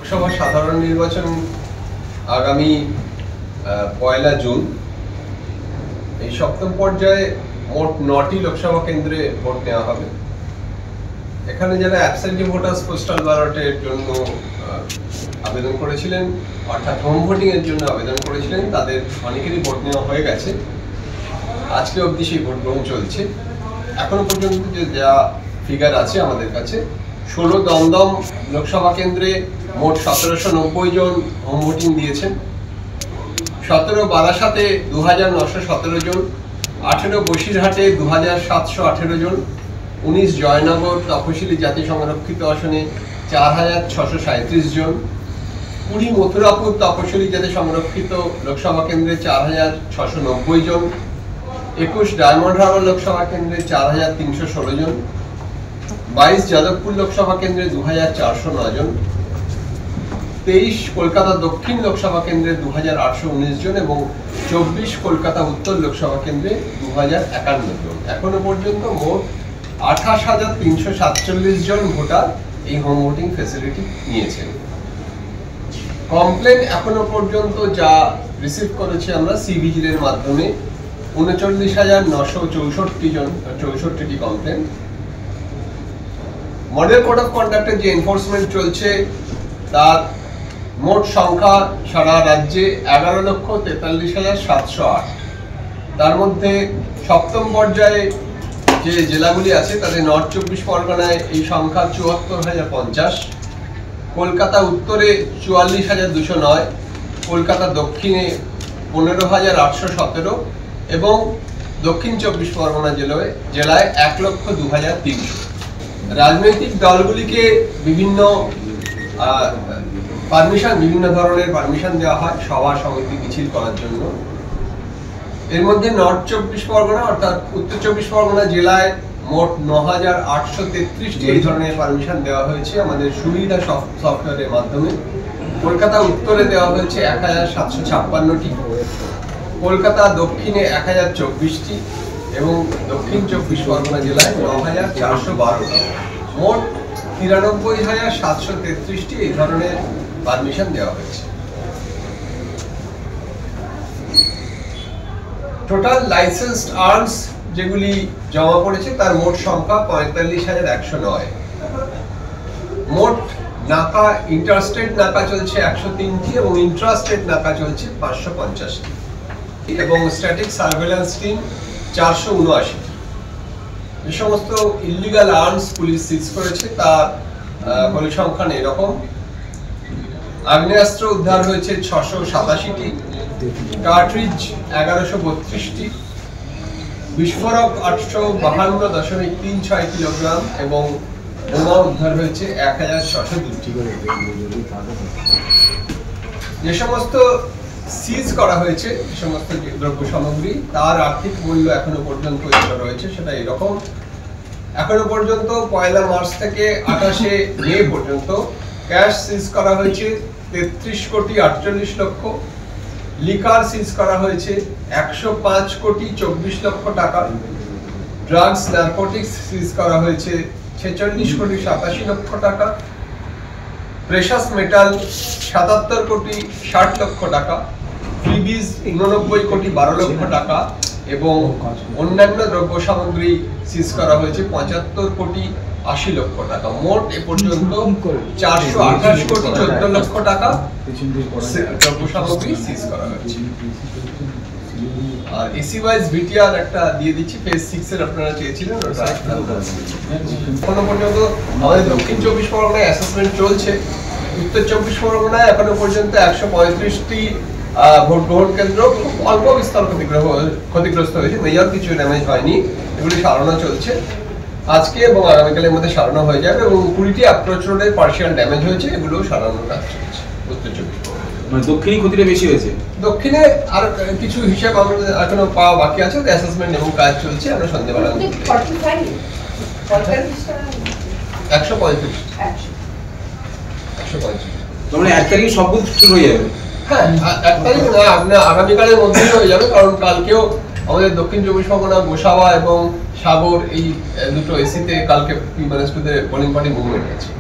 লোকসভা সাধারণ নির্বাচন আগামী 1 জুন। এই সপ্তম পর্যায়ে মোট 9টি লোকসভা কেন্দ্রে ভোট নেওয়া হবে। এখানে যারা অ্যাবসেন্টি ভোটার্স পোস্টাল ব্যালটের জন্য আবেদন করেছিলেন, অর্থাৎ হোম ভোটিং এর জন্য আবেদন করেছিলেন, তাদের অনেকেরই ভোট নেওয়া হয়ে গেছে। আজকে অবধি সেই ভোট গ্রহণ চলছে। এখনো পর্যন্ত যা ফিগার আছে আমাদের কাছে, 16 দমদম লোকসভা কেন্দ্রে মোট 1790 জন হোম ভোটিং দিয়েছেন। 17 বারাসাতে 2917 জন, 18 বসিরহাটে 2718 জন, 19 জয়নগর তপশিলি জাতি সংরক্ষিত আসনে 4637 জন, 20 মথুরাপুর তপশিলি জাতি সংরক্ষিত লোকসভা কেন্দ্রে 4690 জন, 21 ডায়মন্ড হারবার লোকসভা কেন্দ্রে 4316 জন, 22 যাদবপুর লোকসভা কেন্দ্রে 2409 জন, 23 কলকাতা দক্ষিণ লোকসভা কেন্দ্রে 2819 জন এবং 24 কলকাতা উত্তর লোকসভা কেন্দ্রে 2051 জন। এখনো পর্যন্ত মোট 28,347 জন ভোটার এই হোম ভোটিং ফ্যাসিলিটি নিয়েছেন। কমপ্লেন এখনো পর্যন্ত যা রিসিভ করেছি আমরা সিভিজিলের মাধ্যমে 39,964টি কমপ্লেন। মডেল কোড অফ কন্ডাক্টের যে এনফোর্সমেন্ট চলছে তার মোট সংখ্যা সারা রাজ্যে 11,43,708। তার মধ্যে সপ্তম পর্যায়ে যে জেলাগুলি আছে তাদের নর্থ 24 পরগনায় এই সংখ্যা 74,050, কলকাতা উত্তরে 44,209, কলকাতা দক্ষিণে 15,817 এবং দক্ষিণ 24 পরগনা জেলায় 1,02,300। রাজনৈতিক দলগুলিকে বিভিন্ন ধরনের পারমিশন দেওয়া হয় সভা সমিতি মিছিল করার জন্য। এর মধ্যে নর্থ 24 পরগনা অর্থাৎ উত্তর 24 পরগনা জেলায় মোট 9,833টি এই ধরনের পারমিশন দেওয়া হয়েছে আমাদের সুবিধা সফটওয়্যারের মাধ্যমে। কলকাতা উত্তরে দেওয়া হয়েছে 1,756টি, কলকাতা দক্ষিণে 1,024টি এবং দক্ষিণ 24 পরগনা জেলায় 9,412টি। মোট 93,733টি এই ধরনের পারমিশন দেওয়া হয়েছে। টোটাল লাইসেন্সড আর্মস যেগুলি জমা পড়েছে তার মোট সংখ্যা 45,109। মোট নাকা, ইন্টারস্টেট নাকা চলছে 103টি এবং ইন্ট্রাস্টেট নাকা চলছে 550টি এবং স্ট্যাটিক সার্ভেলেন্স টিম 479। যে সমস্ত ইলিগাল আর্মস পুলিশ সিজ করেছে তার পরিসংখ্যান এরকম: আগ্নেয়াস্ত্র উদ্ধার হয়েছে 687টি, কার্ট্রিজ 1132টি, বিস্ফোরক 852.36 কিলোগ্রাম এবং বোমা উদ্ধার হয়েছে 1,602টি। যে সমস্ত সিজ করা হয়েছে যে সমস্ত দ্রব্য সামগ্রী তার আর্থিক মূল্য এখনো পর্যন্ত রয়েছে সেটা এরকম: এখনো পর্যন্ত 1 মার্চ থেকে 28 মে পর্যন্ত ক্যাশ সিজ করা হয়েছে 33,48 লক্ষ, লিকার সিজ করা হয়েছে 105,24 লক্ষ টাকা, ড্রাগস নারকোটিক্স সিজ করা হয়েছে 46,87 লক্ষ টাকা, প্রেশাস মেটাল 77,60 লক্ষ টাকা, ফ্রিবিজ 89,12 লক্ষ টাকা এবং অন্যান্য দ্রব্য সামগ্রী সিজ করা হয়েছে 75,80 লক্ষ টাকা। মোট এ পর্যন্ত 428,14 লক্ষ টাকা দ্রব্য সামগ্রী সিজ করা হয়েছে। আর এসি ওয়াইজ ভিটিআর একটা দিয়ে দিচ্ছি, ফেজ 6 এর আপনারা চেয়েছিলেন ওটা এখনো পর্যন্ত আমাদের দক্ষিণ 24 পরগনায় অ্যাসেসমেন্ট চলছে। উত্তর 24 পরগনায় এখনো পর্যন্ত 135টি ভোট গ্রহণ কেন্দ্র অল্প বিস্তর ক্ষতিগ্রস্ত হয়েছে, মেজর কিছু ড্যামেজ হয়নি, এগুলি সারানো চলছে। আজকে এবং আগামীকালের মধ্যে সারানো হয়ে যাবে এবং 20টি অ্যাপ্রোচ রোডের পার্শিয়াল ড্যামেজ হয়েছে, এগুলো সারানোর কাজ চলছে উত্তর 24 পরগনা। মানে দক্ষিণে ক্ষতিটা বেশি হয়েছে, দক্ষিণে আর কিছু হিসাব আমাদের এখনো পাওয়া বাকি আছে, অ্যাসেসমেন্ট এবং কাজ চলছে। আমরা সন্ধ্যাবেলা 135 মানে 1 তারিখে সব বুথ ঠিক হয়ে যাবে। হ্যাঁ, 1 তারিখ না, আপনার আগামীকালের মধ্যেই হয়ে যাবে, কারণ কালকেও আমাদের দক্ষিণ 24 পরগনা গোসাবা এবং সাগর এই দুটো এসিতে কালকে পোলিং পার্টি মুভমেন্ট আছে।